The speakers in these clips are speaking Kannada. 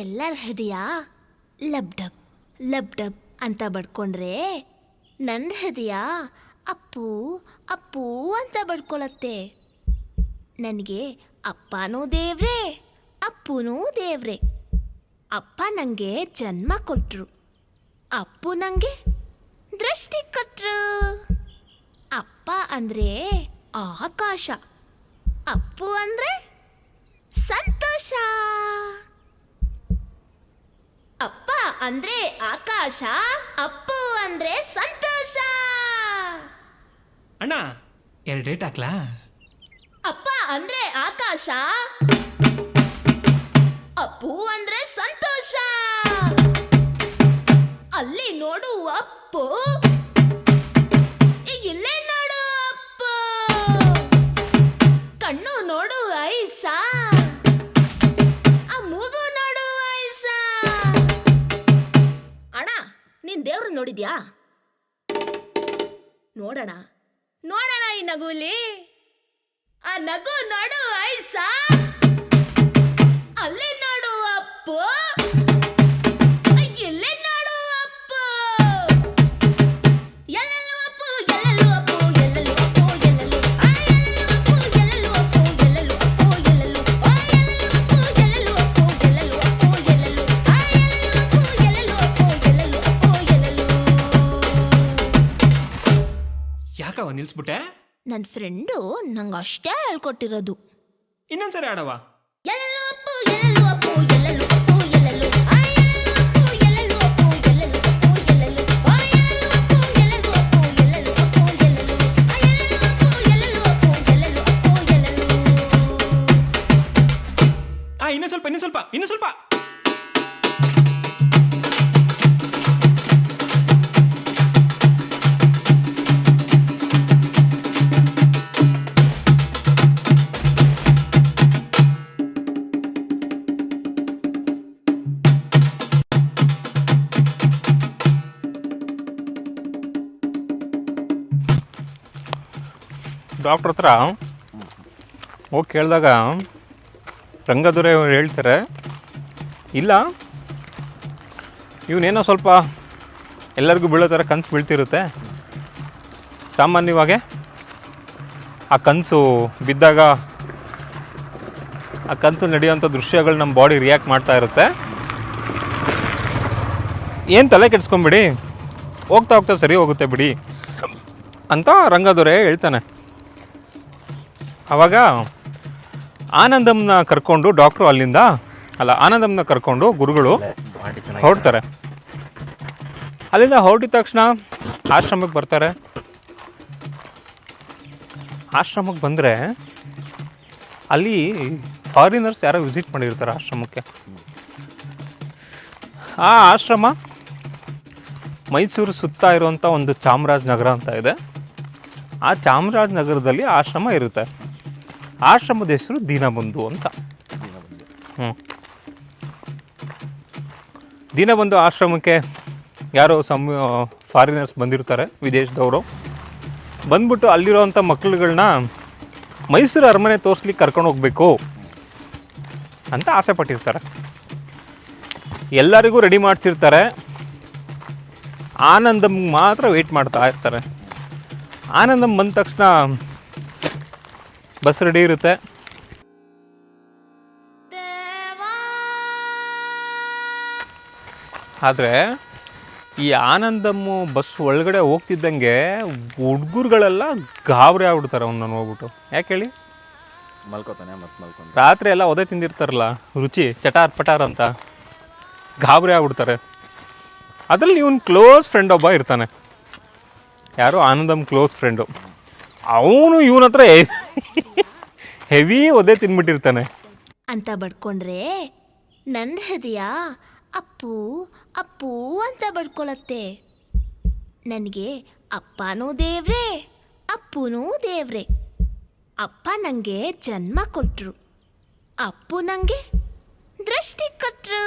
ಎಲ್ಲರ ಹೃದಯ ಲಬ್ ಡಬ್ ಲಬ್ ಡಬ್ ಅಂತ ಬಡ್ಕೊಂಡ್ರೆ ನನ್ನ ಹೃದಯ ಅಪ್ಪು ಅಪ್ಪು ಅಂತ ಬಡ್ಕೊಳತ್ತೆ. ನನಗೆ ಅಪ್ಪನೂ ದೇವ್ರೆ ಅಪ್ಪನೂ ದೇವ್ರೆ. ಅಪ್ಪ ನನಗೆ ಜನ್ಮ ಕೊಟ್ಟರು, ಅಪ್ಪು ನನಗೆ ದೃಷ್ಟಿ ಕೊಟ್ಟರು. ಅಪ್ಪ ಅಂದರೆ ಆಕಾಶ, ಅಪ್ಪು ಅಂದರೆ ಸಂತೋಷ. ಅಪ್ಪ ಅಂದ್ರೆ ಆಕಾಶ, ಅಪ್ಪು ಅಂದ್ರೆ ಸಂತೋಷ. ಅಣ್ಣ 2 ಡೇಟ್ ಹಾಕ್ಲಾ? ಅಪ್ಪ ಅಂದ್ರೆ ಆಕಾಶ, ಅಪ್ಪು ಅಂದ್ರೆ ಸಂತೋಷ. ಅಲ್ಲಿ ನೋಡು ಅಪ್ಪು, ಇಲ್ಲೇ ನೋಡು ಅಪ್ಪು. ಕಣ್ಣು ನೋಡು ಐಸಾ, ಆ ಮೂಗು ನೋಡು ಐಸಾ. ಅಣ್ಣ, ನೀನ್ ದೇವ್ರು ನೋಡಿದ್ಯಾ? ನೋಡೋಣ ನೋಡೋಣ ಈ ನಗುಲಿ. ಆ ನಗು ನೋಡು ಐಸಾ, ಅಲ್ಲಿ ನೋಡು ಅಪ್ಪು, ಇಲ್ಲೇ ನೋಡು ಅಪ್ಪು. ಎಲ್ಲೆಲ್ಲೂ ಅಪ್ಪು, ಎಲ್ಲೆಲ್ಲೂ ಅಪ್ಪು, ಎಲ್ಲೆಲ್ಲೂ ಅಪ್ಪು, ಎಲ್ಲೆಲ್ಲೂ ಅಪ್ಪು, ಎಲ್ಲೆಲ್ಲೂ ಅಪ್ಪು, ಎಲ್ಲೆಲ್ಲೂ ಅಪ್ಪು, ಎಲ್ಲೆಲ್ಲೂ ಅಪ್ಪು, ಎಲ್ಲೆಲ್ಲೂ ಅಪ್ಪು, ಎಲ್ಲೆಲ್ಲೂ ಅಪ್ಪು, ಎಲ್ಲೆಲ್ಲೂ ಅಪ್ಪು, ಎಲ್ಲೆಲ್ಲೂ ಅಪ್ಪು, ಎಲ್ಲೆಲ್ಲೂ ಅಪ್ಪು, ಎಲ್ಲೆಲ್ಲೂ. ಯಾಕವ ನಿಲ್ಸ್ಬಿಟ್ಟೆ? ನನ್ನ ಫ್ರೆಂಡು ನಂಗೆ ಅಷ್ಟೇ ಹೇಳ್ಕೊಟ್ಟಿರೋದು. ಇನ್ನೊಂದ್ಸರಿ ಆಡವ. ಎಲ್ಲೆಲ್ಲೂ ಅಪ್ಪು, ಎಲ್ಲೆಲ್ಲೂ ಅಪ್ಪು, ಎಲ್ಲೆಲ್ಲೂ ಅಪ್ಪು, ಎಲ್ಲೆಲ್ಲೂ ಅಪ್ಪು, ಎಲ್ಲೆಲ್ಲೂ ಅಪ್ಪು, ಎಲ್ಲೆಲ್ಲೂ ಅಪ್ಪು, ಎಲ್ಲೆಲ್ಲೂ ಅಪ್ಪು, ಎಲ್ಲೆಲ್ಲೂ ಅಪ್ಪು, ಎಲ್ಲೆಲ್ಲೂ ಅಪ್ಪು, ಎಲ್ಲೆಲ್ಲೂ ಅಪ್ಪು, ಎಲ್ಲೆಲ್ಲೂ ಅಪ್ಪು, ಎಲ್ಲೆಲ್ಲೂ ಅಪ್ಪು, ಎಲ್ಲೆಲ್ಲೂ. ಇನ್ನೂ ಸ್ವಲ್ಪ. ಡಾಕ್ಟ್ರ್ ಹತ್ರ ಹೋಗಿ ಕೇಳಿದಾಗ ರಂಗದೊರೆ ಹೇಳ್ತಾರೆ, ಇಲ್ಲ ಇವನೇನೋ ಸ್ವಲ್ಪ ಎಲ್ಲರಿಗೂ ಬೀಳೋ ಥರ ಕನಸು ಬೀಳ್ತಿರುತ್ತೆ. ಸಾಮಾನ್ಯವಾಗಿ ಆ ಕನಸು ಬಿದ್ದಾಗ ಆ ಕನಸು ನಡೆಯೋಂಥ ದೃಶ್ಯಗಳು ನಮ್ಮ ಬಾಡಿ ರಿಯಾಕ್ಟ್ ಮಾಡ್ತಾ ಇರುತ್ತೆ. ಏನು ತಲೆ ಕೆಡಿಸ್ಕೊಂಬಿಡಿ, ಹೋಗ್ತಾ ಹೋಗ್ತಾ ಸರಿ ಹೋಗುತ್ತೆ ಬಿಡಿ ಅಂತ ರಂಗದೊರೆ ಹೇಳ್ತಾನೆ. ಆವಾಗ ಆನಂದಮ್ನ ಕರ್ಕೊಂಡು ಡಾಕ್ಟ್ರು ಆನಂದಮ್ನ ಕರ್ಕೊಂಡು ಗುರುಗಳು ಹೊರಡ್ತಾರೆ. ಅಲ್ಲಿಂದ ಹೊರಟಿದ ತಕ್ಷಣ ಆಶ್ರಮಕ್ಕೆ ಬರ್ತಾರೆ. ಆಶ್ರಮಕ್ಕೆ ಬಂದರೆ ಅಲ್ಲಿ ಫಾರಿನರ್ಸ್ ಯಾರೋ ವಿಸಿಟ್ ಮಾಡಿರ್ತಾರೆ ಆಶ್ರಮಕ್ಕೆ. ಆ ಆಶ್ರಮ ಮೈಸೂರು ಸುತ್ತ ಇರುವಂಥ ಒಂದು ಚಾಮರಾಜನಗರ ಅಂತ ಇದೆ. ಆ ಚಾಮರಾಜನಗರದಲ್ಲಿ ಆಶ್ರಮ ಇರುತ್ತೆ. ಆಶ್ರಮದ ಹೆಸರು ದೀನಬಂಧು ಅಂತ. ದೀನಬಂಧು ಆಶ್ರಮಕ್ಕೆ ಯಾರೋ ಫಾರಿನರ್ಸ್ ಬಂದಿರ್ತಾರೆ, ವಿದೇಶದವರು ಬಂದ್ಬಿಟ್ಟು ಅಲ್ಲಿರೋವಂಥ ಮಕ್ಕಳುಗಳನ್ನ ಮೈಸೂರು ಅರಮನೆ ತೋರಿಸ್ಲಿಕ್ಕೆ ಕರ್ಕೊಂಡು ಹೋಗ್ಬೇಕು ಅಂತ ಆಸೆ ಪಟ್ಟಿರ್ತಾರೆ. ಎಲ್ಲರಿಗೂ ರೆಡಿ ಮಾಡ್ತಿರ್ತಾರೆ. ಆನಂದಮ್ ಮಾತ್ರ ವೆಯ್ಟ್ ಮಾಡ್ತಾ ಇರ್ತಾರೆ. ಆನಂದಮ್ ಬಂದ ತಕ್ಷಣ ಬಸ್ ರೆಡಿ ಇರುತ್ತೆ. ಆದರೆ ಈ ಆನಂದಮ್ಮು ಬಸ್ ಒಳಗಡೆ ಹೋಗ್ತಿದ್ದಂಗೆ ಹುಡುಗರುಗಳೆಲ್ಲ ಗಾಬರಿ ಆಗ್ಬಿಡ್ತಾರೆ ಅವನ್ನ ನೋಡ್ಬಿಟ್ಟು. ಯಾಕೆ ಹೇಳಿ? ರಾತ್ರಿ ಎಲ್ಲ ಒದೆ ತಿಂದಿರ್ತಾರಲ್ಲ, ರುಚಿ ಚಟಾರ್ ಪಟಾರ್ ಅಂತ ಗಾಬರಿ ಆಗ್ಬಿಡ್ತಾರೆ. ಅದರಲ್ಲಿ ಇವನ್ ಕ್ಲೋಸ್ ಫ್ರೆಂಡ್ ಒಬ್ಬ ಇರ್ತಾನೆ. ಯಾರು? Anandam close friend. ಅವನು ಇವನ ಹತ್ರ ಹೆವಿ ಒದೆ ತಿನ್ಬಿಟ್ಟಿರ್ತಾನೆ ಅಂತ ಬಡ್ಕೊಂಡ್ರೆ ನನ್ನ ಹೃದಯ ಅಪ್ಪು ಅಪ್ಪು ಅಂತ ಬಡ್ಕೊಳತ್ತೆ. ನನಗೆ ಅಪ್ಪನೂ ದೇವ್ರೆ ಅಪ್ಪನೂ ದೇವ್ರೆ. ಅಪ್ಪ ನನಗೆ ಜನ್ಮ ಕೊಟ್ಟರು, ಅಪ್ಪು ನನಗೆ ದೃಷ್ಟಿ ಕೊಟ್ಟರು.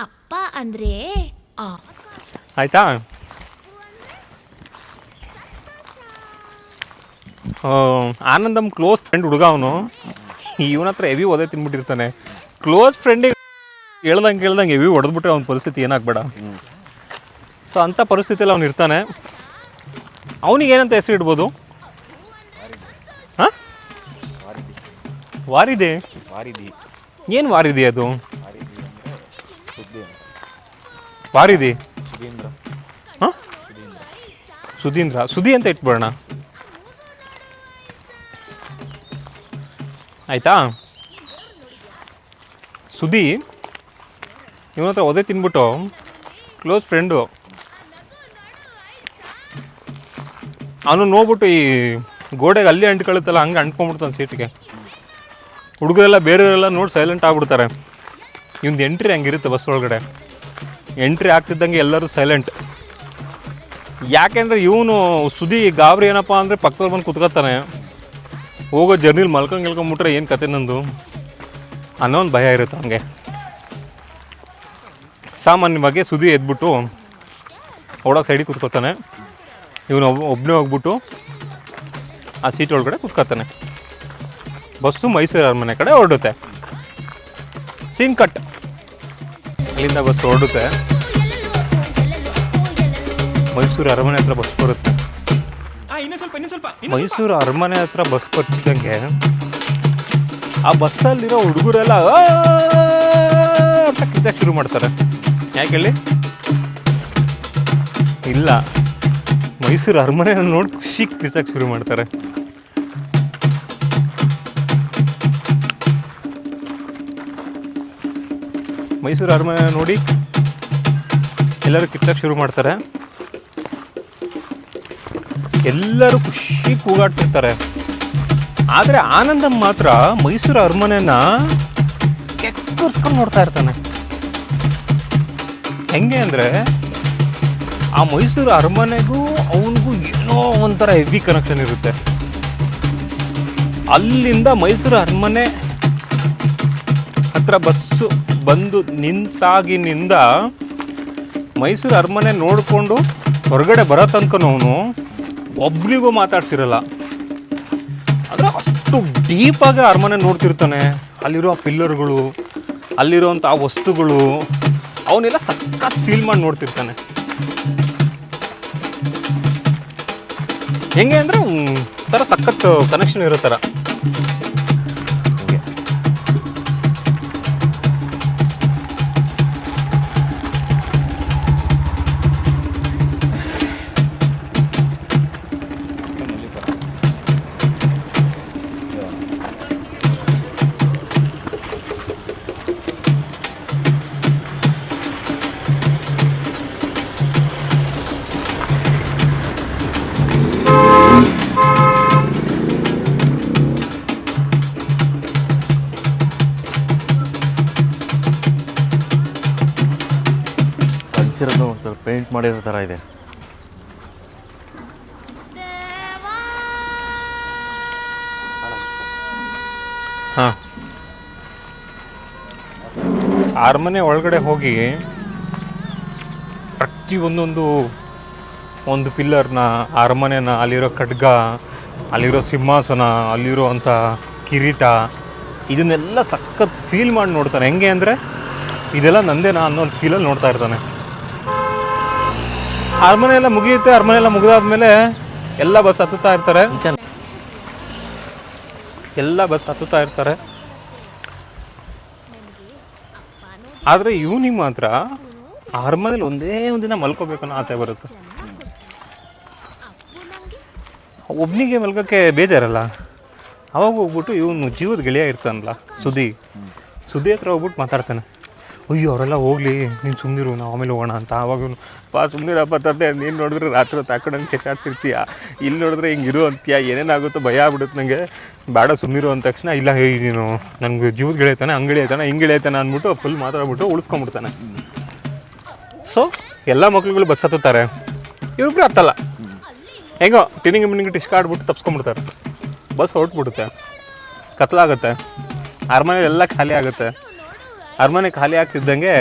ಅಪ್ಪ ಅಂದರೆ ಆಯ್ತಾ? ಆನಂದಮ್ ಕ್ಲೋಸ್ ಫ್ರೆಂಡ್ ಹುಡುಗ ಅವನು. ಇವನ ಹತ್ರ ಹೆವಿ ಒದೆ ತಿನ್ಬಿಟ್ಟಿರ್ತಾನೆ. ಕ್ಲೋಸ್ ಫ್ರೆಂಡಿಗೆ ಹೇಳ್ದಂಗೆ ಹೆವಿ ಹೊಡೆದ್ಬಿಟ್ರೆ ಅವ್ನ ಪರಿಸ್ಥಿತಿ ಏನಾಗಬೇಡ. ಸೊ ಅಂಥ ಪರಿಸ್ಥಿತಿಯಲ್ಲಿ ಅವ್ನು ಇರ್ತಾನೆ. ಅವನಿಗೆ ಏನಂತ ಹೆಸರು ಇಡ್ಬೋದು? ಹಾಂ, ವಾರಿದೆ. ಏನು ವಾರಿದೆ ಅದು? ವಾರಿದೆ. ಹಾಂ, ಸುಧೀಂದ್ರ. ಸುಧಿ ಅಂತ ಇಟ್ಬಿಡೋಣ ಆಯಿತಾ? ಸುಧಿ ಇವನ ಹತ್ರ ಒದೆ ತಿನ್ಬಿಟ್ಟು ಕ್ಲೋಸ್ ಫ್ರೆಂಡು ಅವನು ನೋಡ್ಬಿಟ್ಟು ಈ ಗೋಡೆಗೆ ಅಲ್ಲಿ ಅಂಟ್ಕೊಳುತ್ತಲ್ಲ ಹಂಗೆ ಅಂಟ್ಕೊಂಡ್ಬಿಡ್ತಾನೆ ಸೀಟಿಗೆ. ಹುಡುಗರೆಲ್ಲ ಬೇರೆಯವರೆಲ್ಲ ನೋಡಿ ಸೈಲೆಂಟ್ ಆಗ್ಬಿಡ್ತಾರೆ. ಇವ್ದು ಎಂಟ್ರಿ ಹಂಗಿರುತ್ತೆ ಬಸ್ ಒಳಗಡೆ. ಎಂಟ್ರಿ ಆಗ್ತಿದ್ದಂಗೆ ಎಲ್ಲರೂ ಸೈಲೆಂಟ್. ಯಾಕೆಂದರೆ ಇವನು ಸುದಿ ಗಾಬರಿ ಏನಪ್ಪ ಅಂದರೆ ಪಕ್ಕದಲ್ಲಿ ಬಂದು ಕುತ್ಕೊತಾನೆ. ಹೋಗೋ ಜರ್ನಿಲಿ ಮಲ್ಕೊಂಡ್ಬಿಟ್ರೆ ಏನು ಕತೆ ನಂದು ಅನ್ನೋ ಒಂದು ಭಯ ಇರುತ್ತೆ ಹಂಗೆ. ಸಾಮಾನ್ಯವಾಗಿ ಸುದಿ ಎದ್ಬಿಟ್ಟು ಓಡೋಕೆ ಸೈಡಿಗೆ ಕುತ್ಕೋತಾನೆ. ಇವನು ಒಬ್ಬನೇ ಹೋಗ್ಬಿಟ್ಟು ಆ ಸೀಟ್ ಒಳಗಡೆ ಕುತ್ಕೋತಾನೆ. ಬಸ್ಸು ಮೈಸೂರು ಅರಮನೆ ಕಡೆ ಹೊರಡುತ್ತೆ. Scene cut. ಅಲ್ಲಿಂದ ಬಸ್ ಹೊರಡುತ್ತೆ. ಮೈಸೂರು ಅರಮನೆ ಹತ್ರ ಬಸ್ ಬರುತ್ತೆ. ಇನ್ನೊಂದು ಸ್ವಲ್ಪ ಮೈಸೂರು ಅರಮನೆ ಹತ್ರ ಬಸ್ ಬರ್ತಿದ್ದಂಗೆ ಆ ಬಸ್ಸಲ್ಲಿರೋ ಹುಡುಗರೆಲ್ಲ ಅಂತ ಕಿಚ್ಚಕ್ಕೆ ಶುರು ಮಾಡ್ತಾರೆ. ಯಾಕೆ ಹೇಳಿ? ಇಲ್ಲ, ಮೈಸೂರು ಅರಮನೆ ನೋಡಿ ಖುಷಿ ಕಿಚ್ಚಕ್ಕೆ ಶುರು ಮಾಡ್ತಾರೆ. ಮೈಸೂರು ಅರಮನೆ ನೋಡಿ ಎಲ್ಲರೂ ಕಿಚ್ಚಕ್ಕೆ ಶುರು ಮಾಡ್ತಾರೆ. ಎಲ್ಲರೂ ಖುಷಿ ಕೂಗಾಡ್ತಿರ್ತಾರೆ. ಆದರೆ ಆನಂದಂ ಮಾತ್ರ ಮೈಸೂರು ಅರಮನೆನ ಕೆಕ್ಕರ್ಸ್ಕೊಂಡು ನೋಡ್ತಾ ಇರ್ತಾನೆ. ಹೆಂಗೆ ಅಂದರೆ ಆ ಮೈಸೂರು ಅರಮನೆಗೂ ಅವನಿಗೂ ಏನೋ ಒಂಥರ ಹೆವಿ ಕನೆಕ್ಷನ್ ಇರುತ್ತೆ. ಅಲ್ಲಿಂದ ಮೈಸೂರು ಅರಮನೆ ಹತ್ರ ಬಸ್ಸು ಬಂದು ನಿಂತಾಗಿನಿಂದ ಮೈಸೂರು ಅರಮನೆ ನೋಡಿಕೊಂಡು ಹೊರಗಡೆ ಬರೋ ತನಕ ಅವನು ಒಬ್ರಿಗೂ ಮಾತಾಡ್ಸಿರಲ್ಲ. ಆದರೆ ಅಷ್ಟು ಡೀಪಾಗಿ ಅರಮನೆ ನೋಡ್ತಿರ್ತಾನೆ. ಅಲ್ಲಿರೋ ಪಿಲ್ಲರ್ಗಳು, ಅಲ್ಲಿರೋಂಥ ವಸ್ತುಗಳು ಅವನ್ನೆಲ್ಲ ಸಖತ್ ಫೀಲ್ ಮಾಡಿ ನೋಡ್ತಿರ್ತಾನೆ. ಹೆಂಗೆ ಅಂದರೆ ಥರ ಸಖತ್ ಕನೆಕ್ಷನ್ ಇರೋ ಥರ. ಪೇಂಟ್ ಮಾಡಿರೋ ಥರ ಇದೆ. ಹಾಂ, ಅರಮನೆ ಒಳಗಡೆ ಹೋಗಿ ಪ್ರತಿಯೊಂದೊಂದು ಒಂದು ಪಿಲ್ಲರ್ನ, ಅರಮನೆನ, ಅಲ್ಲಿರೋ ಖಡ್ಗ, ಅಲ್ಲಿರೋ ಸಿಂಹಾಸನ, ಅಲ್ಲಿರೋ ಅಂಥ ಕಿರೀಟ, ಇದನ್ನೆಲ್ಲ ಸಖತ್ ಫೀಲ್ ಮಾಡಿ ನೋಡ್ತಾನೆ. ಹೆಂಗೆ ಅಂದರೆ ಇದೆಲ್ಲ ನಂದೇನಾ ಅನ್ನೋ ಒಂದು ಫೀಲಲ್ಲಿ ನೋಡ್ತಾ ಇರ್ತಾನೆ. ಅರಮನೆ ಎಲ್ಲ ಮುಗಿಯುತ್ತೆ. ಅರಮನೆ ಎಲ್ಲ ಮುಗಿದಾದ್ಮೇಲೆ ಎಲ್ಲ ಬಸ್ ಹತ್ತುತ್ತಾ ಇರ್ತಾರೆ. ಆದರೆ ಇವನಿಗೆ ಮಾತ್ರ ಅರಮನೆಯಲ್ಲಿ ಒಂದೇ ಒಂದಿನ ಮಲ್ಕೋಬೇಕನ್ನೋ ಆಸೆ ಬರುತ್ತೆ. ಒಬ್ಬನಿಗೆ ಮಲ್ಕೋಕ್ಕೆ ಬೇಜಾರಲ್ಲ. ಅವಾಗ ಹೋಗ್ಬಿಟ್ಟು ಇವನು ಜೀವದ ಗೆಳೆಯ ಇರ್ತಾನಲ್ಲ ಸುದಿ ಹತ್ರ ಹೋಗ್ಬಿಟ್ಟು ಮಾತಾಡ್ತಾನೆ. ಅಯ್ಯೋ ಅವರೆಲ್ಲ ಹೋಗಲಿ, ನೀನು ಸುಮ್ಮನಿರು, ನಾವು ಆಮೇಲೆ ಹೋಗೋಣ ಅಂತ. ಅವಾಗ ಸುಮ್ಮನಿರಪ್ಪ ತಂದೆ, ನೀನು ನೋಡಿದ್ರೆ ರಾತ್ರಿ ಹೊತ್ತು ಹಾಕೊಂಡಂಗೆ ಕೆಚ್ಚಾಡ್ತಿರ್ತೀಯ, ಇಲ್ಲಿ ನೋಡಿದ್ರೆ ಹಿಂಗೆ ಇರು ಅಂತೀಯ, ಏನೇನಾಗುತ್ತೋ ಭಯ ಆಗ್ಬಿಡುತ್ತೆ ನನಗೆ, ಬೇಡ ಸುಮ್ಮನಿರು ಅಂದ ತಕ್ಷಣ ಇಲ್ಲ ಹೇಳಿ ನೀನು ನನಗೆ ಜೀವದ ಗೆಳೆಯತಾನೆ, ಹಂಗೆ ಗೆಳೆಯತಾನೆ, ಹಿಂಗೆ ಗೆಳೆಯತಾನೆ ಅಂದ್ಬಿಟ್ಟು ಫುಲ್ ಮಾತಾಡ್ಬಿಟ್ಟು ಉಳಿಸ್ಕೊಂಡ್ಬಿಡ್ತಾನೆ. ಸೊ ಎಲ್ಲ ಮಕ್ಳುಗಳು ಬಸ್ ಹತ್ತುತ್ತಾರೆ, ಇವ್ರಿಬ್ರು ಹತ್ತಲ್ಲ. ಹೇಗೋ ಟಿನಿಂಗ್ ಟಿಸ್ಕಾಡ್ಬಿಟ್ಟು ತಪ್ಸ್ಕೊಂಡ್ಬಿಡ್ತಾರೆ. ಬಸ್ ಹೊರಟ್ಬಿಡುತ್ತೆ, ಕತ್ಲಾಗುತ್ತೆ, ಅರಮನೆ ಎಲ್ಲ ಖಾಲಿ ಆಗುತ್ತೆ. ಅರಮನೆ ಖಾಲಿ ಆಗ್ತಿದ್ದಂಗೆ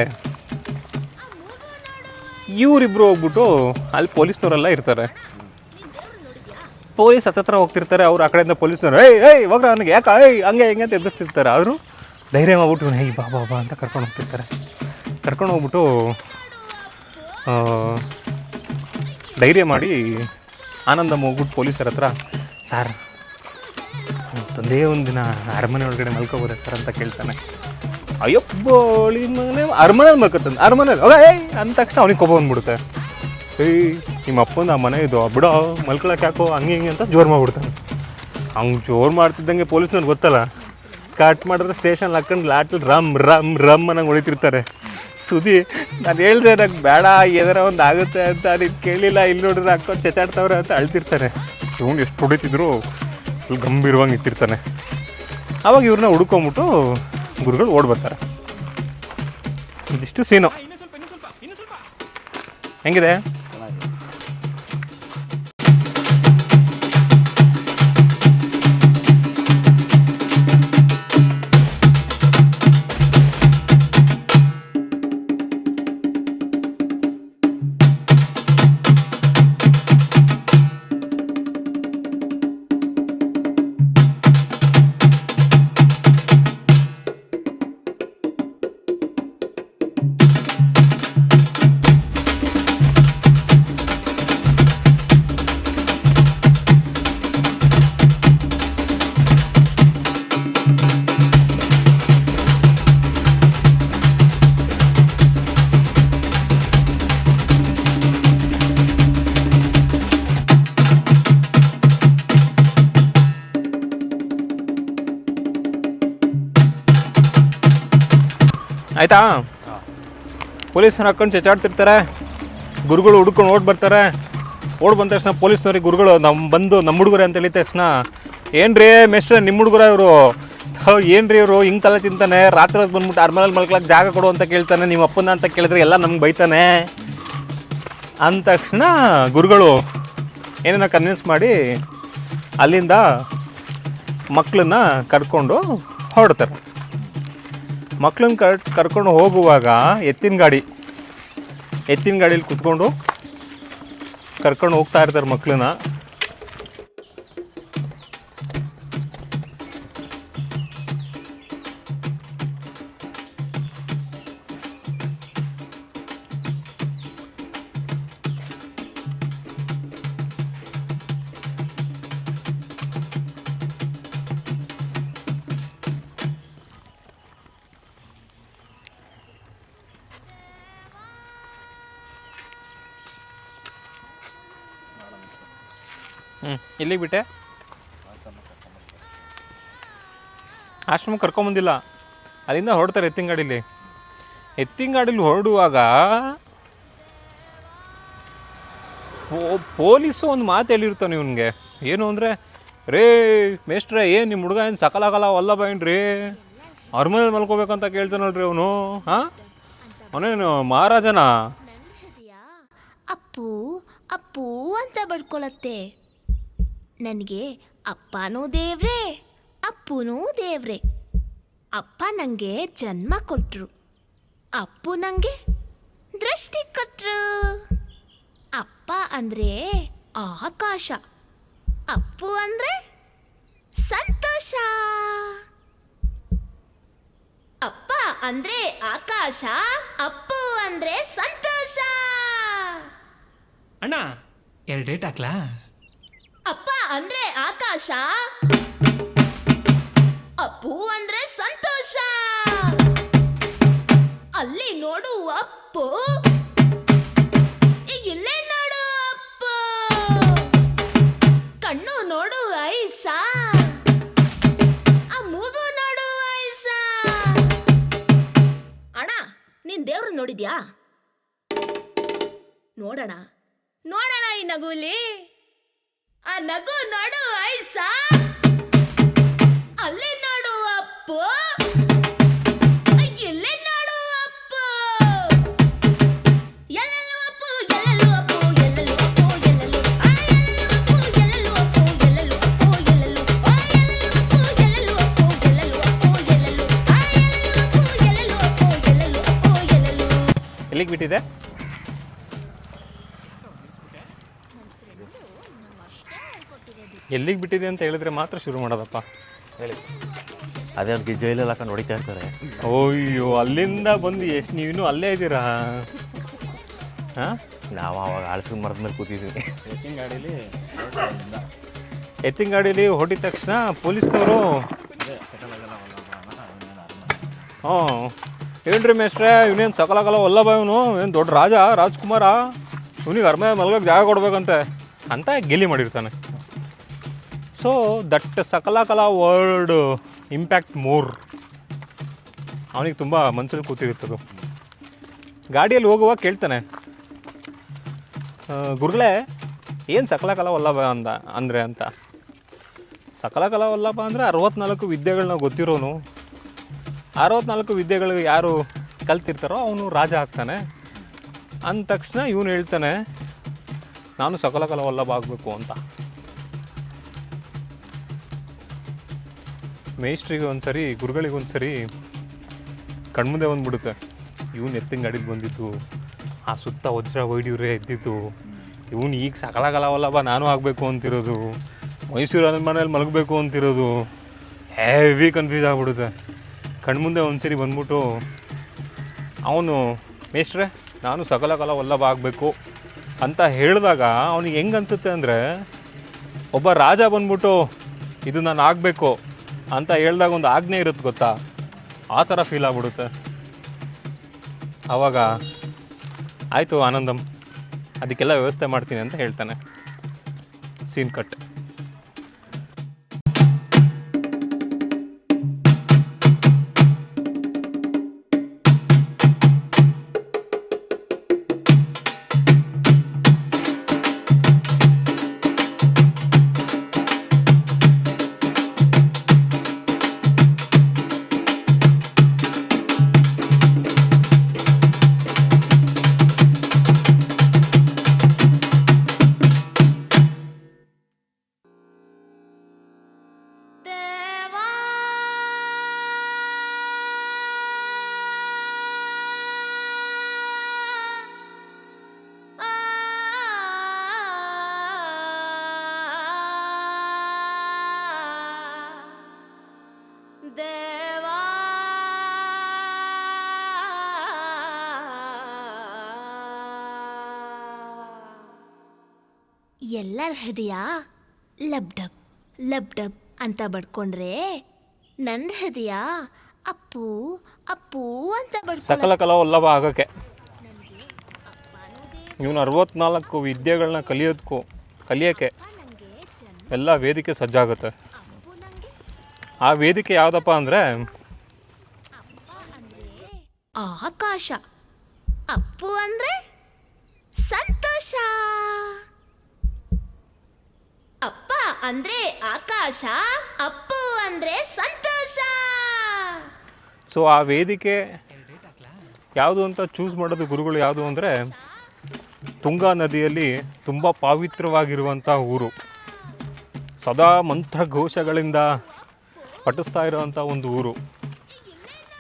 ಇವರಿಬ್ಬರು ಹೋಗ್ಬಿಟ್ಟು ಅಲ್ಲಿ ಪೊಲೀಸ್ನವರೆಲ್ಲ ಇರ್ತಾರೆ. ಪೊಲೀಸ್ ಹತ್ತತ್ರ ಹೋಗ್ತಿರ್ತಾರೆ. ಅವ್ರು ಆ ಕಡೆಯಿಂದ ಪೊಲೀಸ್ನವ್ರು ಏಯ್ ಹೋಗ್ರ ನನಗೆ ಯಾಕೆ ಹಂಗೆ ಹೆಂಗೆ ಅಂತ ಎದುರಿಸ್ತಿರ್ತಾರೆ. ಅವರು ಧೈರ್ಯ ಮಾಡ್ಬಿಟ್ಟು ಹೇ ಬಾ ಬಾ ಬಾ ಅಂತ ಕರ್ಕೊಂಡು ಹೋಗ್ತಿರ್ತಾರೆ. ಕರ್ಕೊಂಡು ಹೋಗ್ಬಿಟ್ಟು ಧೈರ್ಯ ಮಾಡಿ ಆನಂದಮ್ಮ ಹೋಗ್ಬಿಟ್ಟು ಪೊಲೀಸರ ಹತ್ರ, ಸರ್ ತಂದೇ ಒಂದು ದಿನ ಅರಮನೆ ಒಳಗಡೆ ಮಲ್ಕೋಬೋದ ಸರ್ ಅಂತ ಕೇಳ್ತಾನೆ. ಅಯ್ಯಪ್ಪೋಳಿ ಮನೆ ಅರಮನೇಲಿ ಮಲ್ಕೊತಾನೆ, ಅರಮನೇಲಿ ಏಯ್ ಅಂದ ತಕ್ಷಣ ಅವ್ನಿಗೆ ಕೋಪ ಬಂದ್ಬಿಡುತ್ತೆ. ಏಯ್ ನಿಮ್ಮ ಅಪ್ಪನ ಆ ಮನೆ ಇದು ಬಿಡೋ ಮಲ್ಕೊಳಕ್ಕೆ ಯಾಕೋ ಹಂಗೆ ಹಿಂಗೆ ಅಂತ ಜೋರು ಮಾಡಿಬಿಡ್ತಾನೆ. ಹಂಗೆ ಜೋರು ಮಾಡ್ತಿದ್ದಂಗೆ ಪೊಲೀಸ್ನವ್ರು ಗೊತ್ತಲ್ಲ, ಕಟ್ ಮಾಡಿದ್ರೆ ಸ್ಟೇಷನ್ ಹಾಕೊಂಡು ಲಾಟಲ್ಲಿ ರಮ್ ರಮ್ ರಮ್ ಅನ್ನಂಗೆ ಹೊಡಿತಿರ್ತಾರೆ. ಸುದಿ ನಾನು ಹೇಳಿದೆ ನಂಗೆ ಬೇಡ ಏನಾರ ಒಂದು ಆಗುತ್ತೆ ಅಂತ, ನೀನು ಕೇಳಿಲ್ಲ, ಇಲ್ಲಿ ನೋಡಿದ್ರೆ ಹಾಕೊಂಡು ಚೆಚಾಡ್ತವ್ರೆ ಅಂತ ಅಳ್ತಿರ್ತಾರೆ. ಇವ್ನು ಎಷ್ಟು ಹೊಡಿತಿದ್ರು ಫುಲ್ ಗಂಭೀರವಾಗಿ ನಿಂತಿರ್ತಾನೆ. ಆವಾಗ ಇವ್ರನ್ನ ಹುಡ್ಕೊಂಬಿಟ್ಟು ಗುರುಗಳು ಓಡ್ ಬರ್ತಾರೆ. ಇದಿಷ್ಟು ಸೀನು ಹೆಂಗಿದೆ? ಆಯಿತಾ? ಪೊಲೀಸರು ಹಾಕ್ಕೊಂಡು ಚೆಚಾಡ್ತಿರ್ತಾರೆ, ಗುರುಗಳು ಹುಡ್ಕೊಂಡು ಓಡ್ ಬರ್ತಾರೆ. ಓಡ್ ಬಂದ ತಕ್ಷಣ ಪೊಲೀಸ್ನವ್ರಿಗೆ ಗುರುಗಳು ನಮ್ಮ ಹುಡುಗರೆ ಅಂತ ಹೇಳಿದ ತಕ್ಷಣ, ಏನ್ರಿ ಮೇಸ್ಟ್ರೆ ನಿಮ್ಮ ಹುಡುಗರ ಇವರು, ಏನ್ರಿ ಇವರು ಹಿಂಗೆ ತಲೆ ತಿಂತಾನೆ, ರಾತ್ರಿ ಹೊತ್ತು ಬಂದ್ಬಿಟ್ಟು ಅರಮನೆಯಲ್ಲಿ ಮಲ್ಕೊಳಕ್ಕೆ ಜಾಗ ಕೊಡು ಅಂತ ಕೇಳ್ತಾನೆ, ನಿಮ್ಮ ಅಪ್ಪನ ಅಂತ ಕೇಳಿದ್ರೆ ಎಲ್ಲ ನಮ್ಗೆ ಬೈತಾನೆ ಅಂದ ತಕ್ಷಣ ಗುರುಗಳು ಏನೇನೋ ಕನ್ವಿನ್ಸ್ ಮಾಡಿ ಅಲ್ಲಿಂದ ಮಕ್ಕಳನ್ನ ಕರ್ಕೊಂಡು ಹೊರಡ್ತಾರೆ. ಮಕ್ಕಳನ್ನ ಕರ್ಕೊಂಡು ಹೋಗುವಾಗ ಎತ್ತಿನ ಗಾಡೀಲಿ ಕುತ್ಕೊಂಡು ಕರ್ಕೊಂಡು ಹೋಗ್ತಾ ಇರ್ತಾರೆ ಮಕ್ಕಳನ್ನ. ಎಲ್ಲಿಗೆ ಬಿಟ್ಟೆ? ಆಶ್ರಮಕ್ಕೆ ಕರ್ಕೊಂಬಂದಿಲ್ಲ, ಅಲ್ಲಿಂದ ಹೊರಡ್ತಾರೆ ಎತ್ತಿನ ಗಾಡೀಲಿ ಹೊರಡುವಾಗ ಪೊಲೀಸು ಒಂದು ಮಾತು ಹೇಳಿರ್ತಾನೆ ಇವನಿಗೆ. ಏನು ಅಂದರೆ, ರೇ ಮೇಸ್ಟ್ರೆ ಏನು ನಿಮ್ಮ ಹುಡುಗ ಏನು ಸಕಲಾಗಲ್ಲ ವಲ್ಲ ಬೈನ್ರಿ, ಅರಮನೆಯಲ್ಲಿ ಮಲ್ಕೋಬೇಕಂತ ಕೇಳ್ತಾನಲ್ರಿ ಅವನು. ಹಾಂ, ಅವನೇನು ಮಹಾರಾಜನ? ಅಪ್ಪು ಅಪ್ಪು ಅಂತ ಬಡ್ಕೊಳತ್ತೆ. ನನಗೆ ಅಪ್ಪನೂ ದೇವ್ರೆ, ಅಪ್ಪನೂ ದೇವ್ರೆ. ಅಪ್ಪ ನನಗೆ ಜನ್ಮ ಕೊಟ್ಟರು, ಅಪ್ಪು ನನಗೆ ದೃಷ್ಟಿ ಕೊಟ್ಟರು. ಅಪ್ಪ ಅಂದರೆ ಆಕಾಶ, ಅಪ್ಪು ಅಂದರೆ ಸಂತೋಷ. ಅಪ್ಪ ಅಂದರೆ ಆಕಾಶ, ಅಪ್ಪು ಅಂದರೆ ಸಂತೋಷ. ಅಣ್ಣ 2 ಡೇಟ್ ಹಾಕ್ಲಾ? ಅಪ್ಪ ಅಂದ್ರೆ ಆಕಾಶ, ಅಪ್ಪು ಅಂದ್ರೆ ಸಂತೋಷ. ಅಲ್ಲಿ ನೋಡು ಅಪ್ಪು, ಇಲ್ಲೇ ನೋಡು ಅಪ್ಪು, ಕಣ್ಣು ನೋಡು ಐಸ, ಆ ಮೂಗು ನೋಡು ಐಸ. ಅಣ್ಣ ನೀನ್ ದೇವ್ರು ನೋಡಿದ್ಯಾ? ನೋಡೋಣ ನೋಡೋಣ ಈ ನಗುಲಿ, ಆ ನಗು ನೋಡು ಐಸ, ಅಲ್ಲಿ ನೋಡು ಅಪ್ಪು, ಇಲ್ಲೇ ನೋಡು ಅಪ್ಪು. ಎಲ್ಲೆಲ್ಲೂ ಅಪ್ಪು, ಎಲ್ಲೆಲ್ಲೂ ಅಪ್ಪು, ಎಲ್ಲೆಲ್ಲೂ ಅಪ್ಪು, ಎಲ್ಲೆಲ್ಲೂ ಅಪ್ಪು, ಎಲ್ಲೆಲ್ಲೂ ಅಪ್ಪು, ಎಲ್ಲೆಲ್ಲೂ ಅಪ್ಪು, ಎಲ್ಲೆಲ್ಲೂ ಅಪ್ಪು, ಎಲ್ಲೆಲ್ಲೂ ಅಪ್ಪು, ಎಲ್ಲೆಲ್ಲೂ ಅಪ್ಪು, ಎಲ್ಲೆಲ್ಲೂ ಅಪ್ಪು, ಎಲ್ಲೆಲ್ಲೂ ಅಪ್ಪು, ಎಲ್ಲೆಲ್ಲೂ ಅಪ್ಪು, ಎಲ್ಲೆಲ್ಲೂ. ಎಲ್ಲಿಗೆ ಬಿಟ್ಟಿದೆ? ಎಲ್ಲಿಗೆ ಬಿಟ್ಟಿದೆ ಅಂತ ಹೇಳಿದ್ರೆ ಮಾತ್ರ ಶುರು ಮಾಡೋದಪ್ಪ. ಹೇಳಿ. ಅದೇ ಅವ್ರಿಗೆ ಜೈಲಲ್ಲಿ ಹಾಕೊಂಡು ಹೊಡಿತಾ ಇರ್ತಾರೆ. ಅಯ್ಯೋ, ಅಲ್ಲಿಂದ ಬಂದು ಎಷ್ಟು ನೀವಿನ್ನೂ ಅಲ್ಲೇ ಇದ್ದೀರಾ? ಹಾಂ, ನಾವು ಅವಾಗ ಹಳಸಿನ ಮರದ ಮೇಲೆ ಕೂತಿದ್ವಿ. ಎತ್ತಿನ ಗಾಡೀಲಿ ಹೊಡಿದ ತಕ್ಷಣ ಪೊಲೀಸ್ನವರು ಹೇಳ್ರಿ ಮೇಸ್ಟ್ರೆ, ಇವನೇನು ಸಕಲಾಗಲ್ಲ ವಲ್ಲಭ, ಇವನು ಏನು ದೊಡ್ಡ ರಾಜ್ಕುಮಾರ, ಇವನಿಗೆ ಅರ್ಮೆ ಮಲ್ಗೋಕ್ಕೆ ಜಾಗ ಕೊಡ್ಬೇಕಂತೆ ಅಂತ ಗೆಲ್ಲಿ ಮಾಡಿರ್ತಾನೆ. ಸೊ ದಟ್ ಸಕಲಕಲಾ ವರ್ಡ್ ಇಂಪ್ಯಾಕ್ಟ್ ಮೋರ್, ಅವನಿಗೆ ತುಂಬ ಮನಸ್ಸಲ್ಲಿ ಕೂತಿರುತ್ತದು. ಗಾಡಿಯಲ್ಲಿ ಹೋಗುವಾಗ ಕೇಳ್ತಾನೆ, ಗುರುಗಳೇ ಏನು ಸಕಲಕಲಾ ವಲ್ಲಭ ಅಂತ. ಸಕಲಕಲಾ ವಲ್ಲಭ ಅಂದರೆ 64 ವಿದ್ಯೆಗಳನ್ನ ಗೊತ್ತಿರೋನು. 64 ವಿದ್ಯೆಗಳು ಯಾರು ಕಲ್ತಿರ್ತಾರೋ ಅವನು ರಾಜ ಆಗ್ತಾನೆ. ಅಂದ ತಕ್ಷಣ ಇವನು ಹೇಳ್ತಾನೆ, ನಾನು ಸಕಲಕಲಾ ವಲ್ಲಭ ಆಗಬೇಕು ಅಂತ. ಮೇಸ್ಟ್ರಿಗೆ ಒಂದ್ಸರಿ, ಗುರುಗಳಿಗೆ ಒಂದ್ಸರಿ ಕಣ್ಮುಂದೆ ಬಂದ್ಬಿಡುತ್ತೆ, ಇವನು ಎತ್ತಿನ ಗಾಡೀಲಿ ಬಂದಿದ್ದು, ಆ ಸುತ್ತ ವಜ್ರ ವೈಡ್ಯೂರೇ ಇದ್ದಿದ್ದು, ಇವನು ಈಗ ಸಕಲಕಲಾ ವಲ್ಲಭ ನಾನು ಆಗಬೇಕು ಅಂತಿರೋದು, ಮೈಸೂರು ಮನೇಲಿ ಮಲಗಬೇಕು ಅಂತಿರೋದು, ಹೆವಿ ಕನ್ಫ್ಯೂಸ್ ಆಗಿಬಿಡುತ್ತೆ. ಕಣ್ಮುಂದೆ ಒಂದ್ಸರಿ ಬಂದ್ಬಿಟ್ಟು ಅವನು, ಮೇಸ್ಟ್ರೆ ನಾನು ಸಕಲಕಲಾ ವಲ್ಲಭ ಆಗಬೇಕು ಅಂತ ಹೇಳಿದಾಗ ಅವನಿಗೆ ಹೆಂಗೆ ಅನಿಸುತ್ತೆ ಅಂದರೆ, ಒಬ್ಬ ರಾಜ ಬಂದ್ಬಿಟ್ಟು ಇದು ನಾನು ಆಗಬೇಕು ಅಂತ ಹೇಳಿದಾಗ ಒಂದು ಆಜ್ಞೆ ಇರುತ್ತೆ ಗೊತ್ತಾ, ಆ ಥರ ಫೀಲ್ ಆಗ್ಬಿಡುತ್ತೆ. ಆವಾಗ ಆಯಿತು ಆನಂದಮ್, ಅದಕ್ಕೆಲ್ಲ ವ್ಯವಸ್ಥೆ ಮಾಡ್ತೀನಿ ಅಂತ ಹೇಳ್ತಾನೆ. Scene cut. ದೇವಾ ದೇವಾ ಎಲ್ಲರ ಹೃದಯ ಲಬ್ ಡಬ್ ಅಂತ ಬಡ್ಕೊಂಡ್ರೆ ನನ್ನ ಹೃದಯ ಅಪ್ಪು ಅಪ್ಪು ಅಂತ ಸಕಲಕಲಾ ವಲ್ಲಭ ಆಗೋಕ್ಕೆ ಇವನು 64 ವಿದ್ಯೆಗಳನ್ನ ಕಲಿಯೋಕ್ಕೆ ಎಲ್ಲ ವೇದಿಕೆ ಸಜ್ಜಾಗುತ್ತೆ. ಆ ವೇದಿಕೆ ಯಾವುದಪ್ಪ ಅಂದರೆ ಆಕಾಶ, ಅಪ್ಪು ಅಂದ್ರೆ ಸಂತೋಷ. ಅಪ್ಪ ಅಂದ್ರೆ ಆಕಾಶ, ಅಪ್ಪು ಅಂದ್ರೆ ಸಂತೋಷ. ಸೊ ಆ ವೇದಿಕೆ ಯಾವುದು ಅಂತ ಚೂಸ್ ಮಾಡೋದು ಗುರುಗಳು ಯಾವುದು ಅಂದರೆ, ತುಂಗಾ ನದಿಯಲ್ಲಿ ತುಂಬ ಪವಿತ್ರವಾಗಿರುವಂಥ ಊರು, ಸದಾ ಮಂತ್ರಘೋಷಗಳಿಂದ ಪಠಿಸ್ತಾ ಇರೋವಂಥ ಒಂದು ಊರು,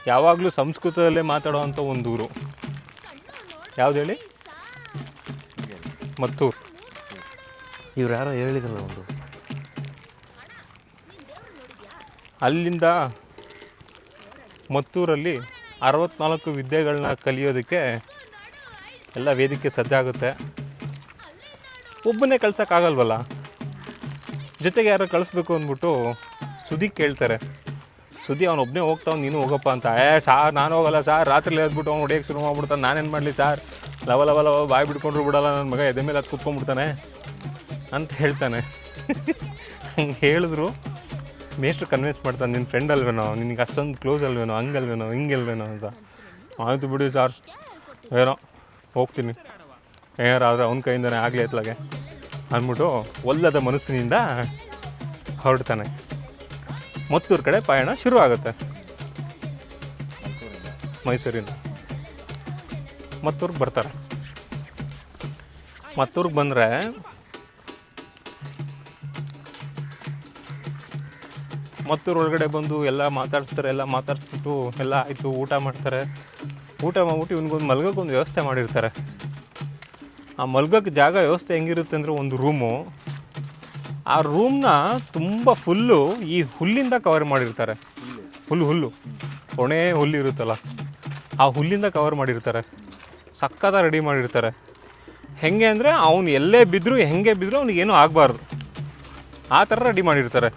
ಯಾವಾಗಲೂ ಸಂಸ್ಕೃತದಲ್ಲೇ ಮಾತಾಡೋವಂಥ ಒಂದು ಊರು. ಯಾವ್ದು ಹೇಳಿ? ಮತ್ತೂರು. ಇವ್ರು ಯಾರೋ ಹೇಳಿದ್ರಲ್ಲ ಒಂದು, ಅಲ್ಲಿಂದ ಮತ್ತೂರಲ್ಲಿ 64 ವಿದ್ಯೆಗಳನ್ನ ಕಲಿಯೋದಕ್ಕೆ ಎಲ್ಲ ವೇದಿಕೆ ಸಜ್ಜಾಗುತ್ತೆ. ಒಬ್ಬನೇ ಕಳ್ಸೋಕ್ಕಾಗಲ್ವಲ್ಲ, ಜೊತೆಗೆ ಯಾರೋ ಕಳಿಸ್ಬೇಕು ಅಂದ್ಬಿಟ್ಟು ಸುದಿಗೆ ಕೇಳ್ತಾರೆ. ಸುದ್ದಿ ಅವನೊಬ್ಬನೇ ಹೋಗ್ತಾವ್, ನೀನು ಹೋಗಪ್ಪ ಅಂತ. ಸಾರ್ ನಾನು ಹೋಗಲ್ಲ ಸಾರ್, ರಾತ್ರಿ ಎದ್ಬಿಟ್ಟು ಅವ್ನು ಹೊಡಿಯೋಕ್ಕೆ ಶುರು ಮಾಡ್ಬಿಡ್ತಾನೆ, ನಾನೇನು ಮಾಡಲಿ ಸಾರ್, ಲವ ಬಾಯಿ ಬಿಡ್ಕೊಂಡ್ರು ಬಿಡಲ್ಲ, ನನ್ನ ಮಗ ಎದೆ ಮೇಲೆ ಅದು ಕೂತ್ಕೊಂಡ್ಬಿಡ್ತಾನೆ ಅಂತ ಹೇಳ್ತಾನೆ. ಹಂಗೆ ಹೇಳಿದ್ರು ಮೇಷ್ಟ್ರು ಕನ್ವಿನ್ಸ್ ಮಾಡ್ತಾನೆ, ನಿನ್ನ ಫ್ರೆಂಡ್ ಅಲ್ವೇನೋ, ನಿನಗೆ ಅಷ್ಟೊಂದು ಕ್ಲೋಸ್ ಅಲ್ವೇನೋ, ಹಂಗಲ್ವೇನೋ ಹಿಂಗೆಲ್ವೇನೋ ಅಂತ. ಆಯಿತು ಬಿಡಿ ಸಾರ್, ಏನೋ ಹೋಗ್ತೀನಿ, ಏನಾರಾದ್ರೆ ಅವ್ನ ಕೈಯಿಂದನೇ ಆಗಲಿ ಎತ್ಲಾಗೆ ಅಂದ್ಬಿಟ್ಟು ಒಲ್ಲದ ಮನಸ್ಸಿನಿಂದ ಹೊರಡ್ತಾನೆ. ಮತ್ತೂರು ಕಡೆ ಪಯಣ ಶುರು ಆಗುತ್ತೆ. ಮೈಸೂರಿಂದ ಮತ್ತೂರ್ಗೆ ಬರ್ತಾರೆ. ಮತ್ತೂರ್ಗೆ ಬಂದರೆ ಮತ್ತೂರು ಒಳಗಡೆ ಬಂದು ಎಲ್ಲ ಮಾತಾಡಿಸ್ತಾರೆ. ಎಲ್ಲ ಮಾತಾಡಿಸ್ಬಿಟ್ಟು ಎಲ್ಲ ಆಯಿತು, ಊಟ ಮಾಡ್ತಾರೆ. ಊಟ ಮಾಡ್ಬಿಟ್ಟು ಇವ್ನಿಗೊಂದು ಮಲ್ಗೋಕ್ಕೆ ಒಂದು ವ್ಯವಸ್ಥೆ ಮಾಡಿರ್ತಾರೆ. ಆ ಮಲ್ಗೋಕ್ಕೆ ಜಾಗ ವ್ಯವಸ್ಥೆ ಹೆಂಗಿರುತ್ತೆ ಅಂದರೆ, ಒಂದು ರೂಮು, ಆ ರೂಮ್ನ ತುಂಬ ಫುಲ್ಲು ಈ ಹುಲ್ಲಿಂದ ಕವರ್ ಮಾಡಿರ್ತಾರೆ. ಹುಲ್ಲು ಒಣೆ ಹುಲ್ಲು ಇರುತ್ತಲ್ಲ, ಆ ಹುಲ್ಲಿಂದ ಕವರ್ ಮಾಡಿರ್ತಾರೆ. ಸಕ್ಕತ್ತ ರೆಡಿ ಮಾಡಿರ್ತಾರೆ. ಹೆಂಗೆ ಅಂದರೆ ಅವನು ಎಲ್ಲೇ ಬಿದ್ದರೂ ಹೆಂಗೆ ಬಿದ್ದರೂ ಅವ್ನಿಗೇನೂ ಆಗಬಾರ್ದು, ಆ ಥರ ರೆಡಿ ಮಾಡಿರ್ತಾರೆ.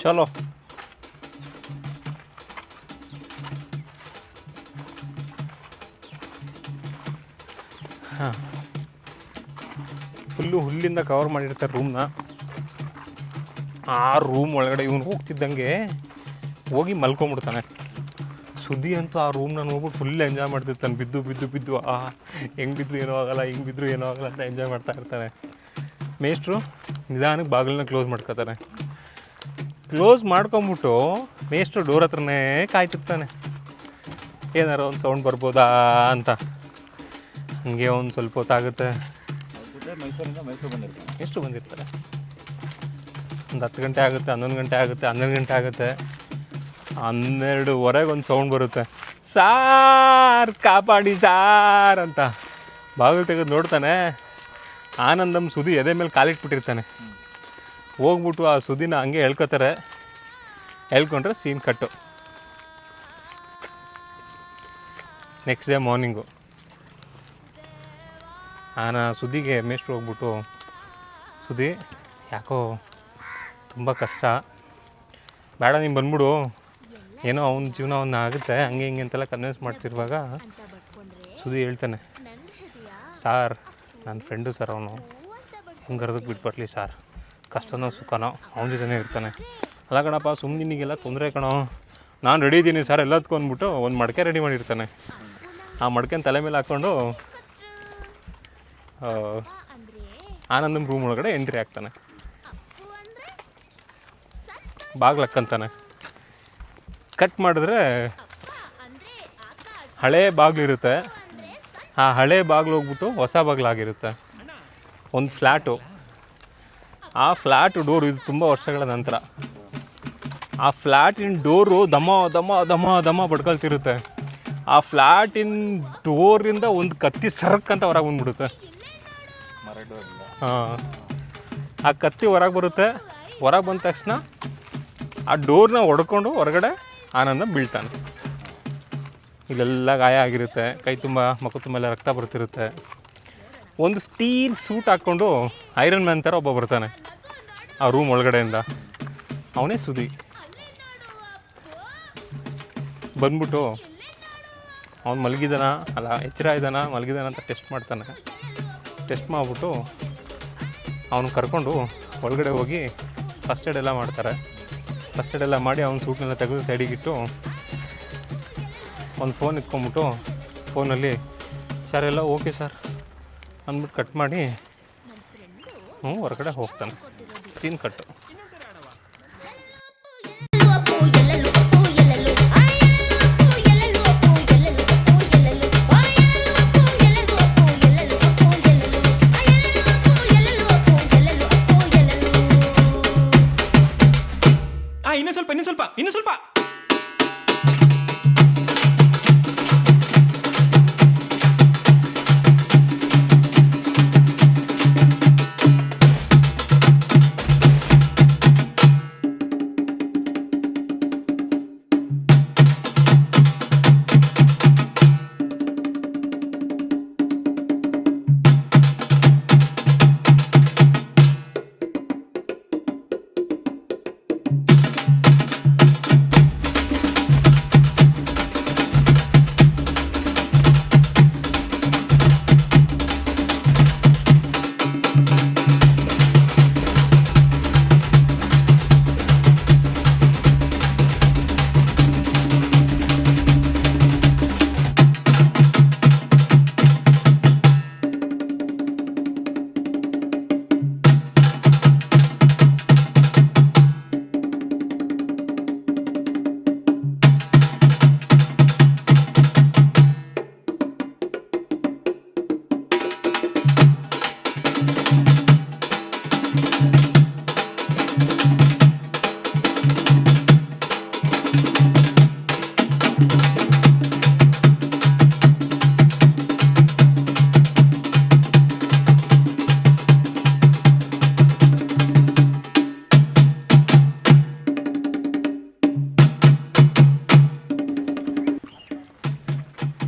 ಚಲೋ ಹಾಂ, ಫುಲ್ಲು ಹುಲ್ಲಿಂದ ಕವರ್ ಮಾಡಿರ್ತಾರೆ ರೂಮ್ನ. ಆ ರೂಮ್ ಒಳಗಡೆ ಇವನು ಹೋಗ್ತಿದ್ದಂಗೆ ಹೋಗಿ ಮಲ್ಕೊಂಬಿಡ್ತಾನೆ. ಸುದ್ದಿ ಅಂತೂ ಆ ರೂಮ್ನ ನೋಡ್ಬಿಟ್ಟು ಫುಲ್ ಎಂಜಾಯ್ ಮಾಡ್ತಿರ್ತಾನೆ. ಬಿದ್ದು ಬಿದ್ದು ಬಿದ್ದು ಹೆಂಗೆ ಬಿದ್ದರೂ ಏನೂ ಆಗೋಲ್ಲ, ಹಿಂಗೆ ಬಿದ್ದರೂ ಏನೂ ಆಗೋಲ್ಲ ಅಂತ ಎಂಜಾಯ್ ಮಾಡ್ತಾ ಇರ್ತಾನೆ. ಮೇಷ್ಟ್ರು ನಿಧಾನಕ್ಕೆ ಬಾಗಿಲನ್ನ ಕ್ಲೋಸ್ ಮಾಡ್ಕೋತಾನೆ. ಕ್ಲೋಸ್ ಮಾಡ್ಕೊಂಬಿಟ್ಟು ಮೇಷ್ಟ್ರು ಡೋರ್ ಹತ್ರನೇ ಕಾಯ್ತಿರ್ತಾನೆ, ಏನಾರು ಒಂದು ಸೌಂಡ್ ಬರ್ಬೋದಾ ಅಂತ. ಹಂಗೆ ಒಂದು ಸ್ವಲ್ಪ ಹೊತ್ತಾಗುತ್ತೆ. ಮೈಸೂರಿಂದ ಮೈಸೂರು ಬಂದಿರ್ತಾರೆ. ಎಷ್ಟು ಬಂದಿರ್ತಾರೆ? ಒಂದು 10 ಗಂಟೆ ಆಗುತ್ತೆ, 11 ಗಂಟೆ ಆಗುತ್ತೆ, 12 ಗಂಟೆ ಆಗುತ್ತೆ. 12:15 ಒಂದು ಸೌಂಡ್ ಬರುತ್ತೆ, ಸಾರ್ ಕಾಪಾಡಿ ಸಾರ್ ಅಂತ. ಬಾಗಿಲು ತೆಗೆದು ನೋಡ್ತಾನೆ, ಆನಂದಂ ಸುದಿ ಎದೆ ಮೇಲೆ ಕಾಲಿಟ್ಬಿಟ್ಟಿರ್ತಾನೆ. ಹೋಗ್ಬಿಟ್ಟು ಆ ಸುದಿನ ಹಂಗೆ ಹೇಳ್ಕೊತಾರೆ. ಹೇಳ್ಕೊಂಡ್ರೆ ಸೀನ್ ಕಟ್ಟು. ನೆಕ್ಸ್ಟ್ ಡೇ ಮಾರ್ನಿಂಗು ಸುದ್ದಿಗೆ ಮೇಷ್ಟ್ರು ಹೋಗ್ಬಿಟ್ಟು, ಸುದ್ದಿ ಯಾಕೋ ತುಂಬ ಕಷ್ಟ, ಬೇಡ ನೀನು ಬಂದ್ಬಿಡು, ಏನೋ ಅವನ ಜೀವನ ಅವನ್ನ ಆಗುತ್ತೆ ಹಂಗೆ ಹಿಂಗೆ ಅಂತೆಲ್ಲ ಕನ್ವಿನ್ಸ್ ಮಾಡ್ತಿರುವಾಗ ಸುದ್ದಿ ಹೇಳ್ತಾನೆ, ಸಾರ್ ನನ್ನ ಫ್ರೆಂಡು ಸರ್, ಅವನು ಹಿಂಗೆ ಕರೆದಕ್ಕೆ ಬಿಟ್ಬರ್ಲಿ ಸಾರ್, ಕಷ್ಟನೋ ಸುಖನೋ ಅವನ ಜೊತೆನೇ ಇರ್ತಾನೆ. ಅಲ್ಲ ಕಣಪ್ಪ, ಸುಮ್ಮನೆ ನಿನಗೆಲ್ಲ ತೊಂದರೆ ಕಣೋ, ನಾನು ರೆಡಿ ಇದ್ದೀನಿ ಸರ್ ಎಲ್ಲದಕ್ಕೂ ಅಂದ್ಬಿಟ್ಟು ಒಂದು ಮಡಕೆ ರೆಡಿ ಮಾಡಿರ್ತಾನೆ. ಆ ಮಡಕೆನ ತಲೆ ಮೇಲೆ ಹಾಕ್ಕೊಂಡು ಆನಂದಂ ರೂಮ್ ಒಳಗಡೆ ಎಂಟ್ರಿ ಆಗ್ತಾನೆ. ಬಾಗ್ಲು ಹಾಕ್ಕಂತಾನೆ. ಕಟ್ ಮಾಡಿದ್ರೆ ಹಳೇ ಬಾಗಿಲು ಇರುತ್ತೆ. ಆ ಹಳೇ ಬಾಗಿಲು ಹೋಗ್ಬಿಟ್ಟು ಹೊಸ ಬಾಗಿಲಾಗಿರುತ್ತೆ. ಒಂದು ಫ್ಲ್ಯಾಟು. ಆ ಫ್ಲ್ಯಾಟು ಡೋರು, ಇದು ತುಂಬ ವರ್ಷಗಳ ನಂತರ, ಆ ಫ್ಲ್ಯಾಟಿನ ಡೋರು ದಮ ದಮ ದಮ ದಮ ಬಡ್ಕೊಳ್ತಿರುತ್ತೆ. ಆ ಫ್ಲ್ಯಾಟಿನ ಡೋರಿಂದ ಒಂದು ಕತ್ತಿ ಸರ್ಕಂತ ಹೊರಗೆ ಬಂದ್ಬಿಡುತ್ತೆ. ಹಾಂ, ಆ ಕತ್ತಿ ಹೊರಗೆ ಬರುತ್ತೆ. ಹೊರಗೆ ಬಂದ ತಕ್ಷಣ ಆ ಡೋರ್ನ ಹೊಡ್ಕೊಂಡು ಹೊರಗಡೆ ಆನಂದ ಬೀಳ್ತಾನೆ. ಇಲ್ಲೆಲ್ಲ ಗಾಯ ಆಗಿರುತ್ತೆ, ಕೈ ತುಂಬ ಮುಖ ತುಂಬ ಎಲ್ಲ ರಕ್ತ ಬರ್ತಿರುತ್ತೆ. ಒಂದು ಸ್ಟೀಲ್ ಸೂಟ್ ಹಾಕ್ಕೊಂಡು ಐರನ್ ಮ್ಯಾನ್ ಥರ ಒಬ್ಬ ಬರ್ತಾನೆ ಆ ರೂಮ್ ಒಳಗಡೆಯಿಂದ. ಅವನೇ ಸುದಿ. ಬಂದ್ಬಿಟ್ಟು ಅವ್ನು ಮಲಗಿದಾನ ಅಲ್ಲ ಎಚ್ಚರ ಇದ್ದಾನ ಮಲಗಿದಾನ ಅಂತ ಟೆಸ್ಟ್ ಮಾಡ್ತಾನೆ. ಟೆಸ್ಟ್ ಮಾಡಿಬಿಟ್ಟು ಅವನು ಕರ್ಕೊಂಡು ಒಳಗಡೆ ಹೋಗಿ ಫಸ್ಟ್ ಏಡ್ ಎಲ್ಲ ಮಾಡ್ತಾರೆ. ಫಸ್ಟ್ ಏಡ್ ಎಲ್ಲ ಮಾಡಿ ಅವ್ನ ಸೂಟ್ನೆಲ್ಲ ತೆಗೆದು ಸೈಡಿಗಿಟ್ಟು ಒಂದು ಫೋನ್ ಇಟ್ಕೊಂಬಿಟ್ಟು ಫೋನಲ್ಲಿ ಸರ್ ಎಲ್ಲ ಓಕೆ ಸರ್ ಅಂದ್ಬಿಟ್ಟು ಕಟ್ ಮಾಡಿ ಹೊರಗಡೆ ಹೋಗ್ತಾನೆ. ಸೀನ್ ಕಟ್ಟು. ಇನ್ನು ಸ್ವಲ್ಪ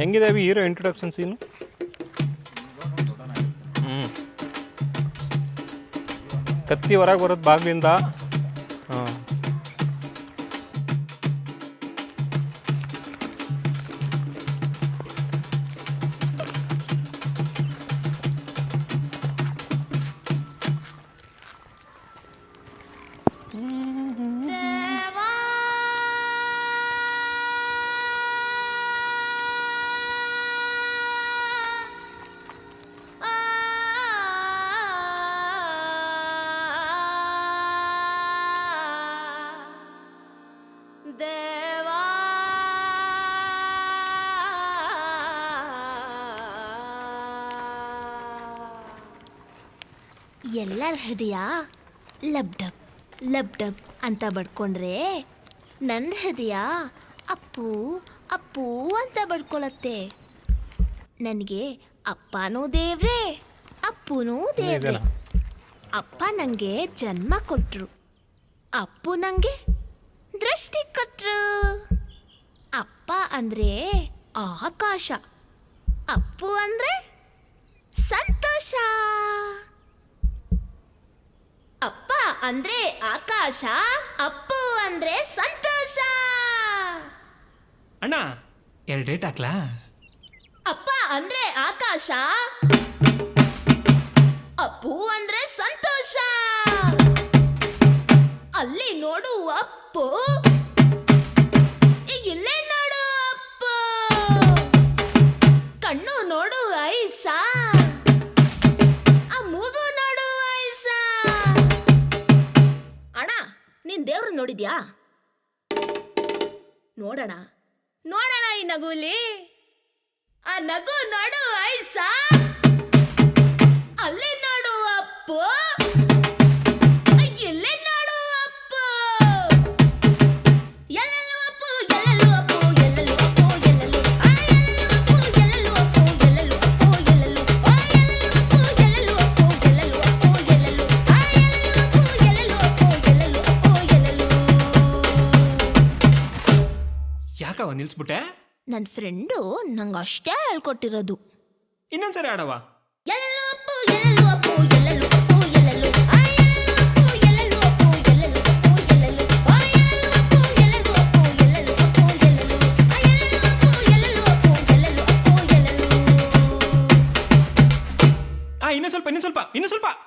ಹೆಂಗಿದೆ ಅವಿ ಹೀರೋ ಇಂಟ್ರೊಡಕ್ಷನ್ ಸೀನು? ಕತ್ತಿ ಹೊರಗೆ ಬರೋದು ಬಾಗಿಲಿಂದ. ಹಾಂ, ದೇವಾ ದೇವಾ ಎಲ್ಲರ ಹೃದಯ ಲಬ್ ಡಬ್ ಅಂತ ಬಡ್ಕೊಂಡ್ರೆ ನನ್ನ ಹೃದಯ ಅಪ್ಪು ಅಪ್ಪು ಅಂತ ಬಡ್ಕೊಳತ್ತೆ. ನನಗೆ ಅಪ್ಪನೂ ದೇವ್ರೆ, ಅಪ್ಪನೂ ದೇವ್ರೆ. ಇದೆನಾ? ಅಪ್ಪ ನನಗೆ ಜನ್ಮ ಕೊಟ್ರು, ಅಪ್ಪು ನನಗೆ ದೃಷ್ಟಿ ಕೊಟ್ರು. ಅಪ್ಪ ಅಂದರೆ ಆಕಾಶ, ಅಪ್ಪು ಅಂದರೆ ಸಂತೋಷ. ಅಪ್ಪ ಅಂದ್ರೆ ಆಕಾಶ, ಅಪ್ಪು ಅಂದ್ರೆ ಸಂತೋಷ. ಅಣ್ಣ 2 ಡೇಟ್ ಹಾಕ್ಲಾ? ಅಪ್ಪ ಅಂದ್ರೆ ಆಕಾಶ, ಅಪ್ಪು ಅಂದ್ರೆ ಸಂತೋಷ. ಅಲ್ಲಿ ನೋಡು ಅಪ್ಪು, ಇಲ್ಲೇ ನೋಡು ಅಪ್ಪು. ಕಣ್ಣು ನೋಡು ಐಸ, ಆ ಮೂಗು ನೋಡು ಐಸ. ಅಣ್ಣ ನೀನ್ ದೇವ್ರು ನೋಡಿದ್ಯಾ? ನೋಡೋಣ ನೋಡೋಣ ಈ ನಗುಲಿ, ಆ ನಗು ನೋಡು ಐಸ. ಅಲ್ಲಿ ನೋಡು ಅಪ್ಪು, ಇಲ್ಲೇ ನೋಡು ಅಪ್ಪು. ಎಲ್ಲೆಲ್ಲೂ ಅಪ್ಪು, ಎಲ್ಲೆಲ್ಲೂ ಅಪ್ಪು, ಎಲ್ಲೆಲ್ಲೂ ಅಪ್ಪು, ಎಲ್ಲೆಲ್ಲೂ. ಆ ಎಲ್ಲೆಲ್ಲೂ ಅಪ್ಪು, ಎಲ್ಲೆಲ್ಲೂ ಅಪ್ಪು, ಎಲ್ಲೆಲ್ಲೂ ಅಪ್ಪು, ಎಲ್ಲೆಲ್ಲೂ. ಆ ಎಲ್ಲೆಲ್ಲೂ ಅಪ್ಪು, ಎಲ್ಲೆಲ್ಲೂ ಅಪ್ಪು, ಎಲ್ಲೆಲ್ಲೂ ಅಪ್ಪು, ಎಲ್ಲೆಲ್ಲೂ. ಆ ಎಲ್ಲೆಲ್ಲೂ ಅಪ್ಪು, ಎಲ್ಲೆಲ್ಲೂ ಅಪ್ಪು, ಎಲ್ಲೆಲ್ಲೂ ಅಪ್ಪು, ಎಲ್ಲೆಲ್ಲೂ. ಯಾಕವ ನಿಲ್ಸ್ಬಿಟ್ಟೆ? ನನ್ನ ಫ್ರೆಂಡು ನಂಗೆ ಅಷ್ಟೇ ಹೇಳ್ಕೊಟ್ಟಿರೋದು. ಇನ್ನೊಂದ್ಸರಿ ಆಡವ. ಎಲ್ಲೆಲ್ಲೂ ಅಪ್ಪು, ಎಲ್ಲೆಲ್ಲೂ ಅಪ್ಪು, ಎಲ್ಲೆಲ್ಲೂ ಅಪ್ಪು, ಎಲ್ಲೆಲ್ಲೂ. ಆ ಎಲ್ಲೆಲ್ಲೂ ಅಪ್ಪು, ಎಲ್ಲೆಲ್ಲೂ ಅಪ್ಪು, ಎಲ್ಲೆಲ್ಲೂ ಅಪ್ಪು, ಎಲ್ಲೆಲ್ಲೂ. ಆ ಎಲ್ಲೆಲ್ಲೂ ಅಪ್ಪು, ಎಲ್ಲೆಲ್ಲೂ ಅಪ್ಪು, ಎಲ್ಲೆಲ್ಲೂ ಅಪ್ಪು, ಎಲ್ಲೆಲ್ಲೂ. ಆ ಎಲ್ಲೆಲ್ಲೂ ಅಪ್ಪು, ಎಲ್ಲೆಲ್ಲೂ ಅಪ್ಪು, ಎಲ್ಲೆಲ್ಲೂ ಅಪ್ಪು, ಎಲ್ಲೆಲ್ಲೂ. ಇನ್ನೂ ಸ್ವಲ್ಪ.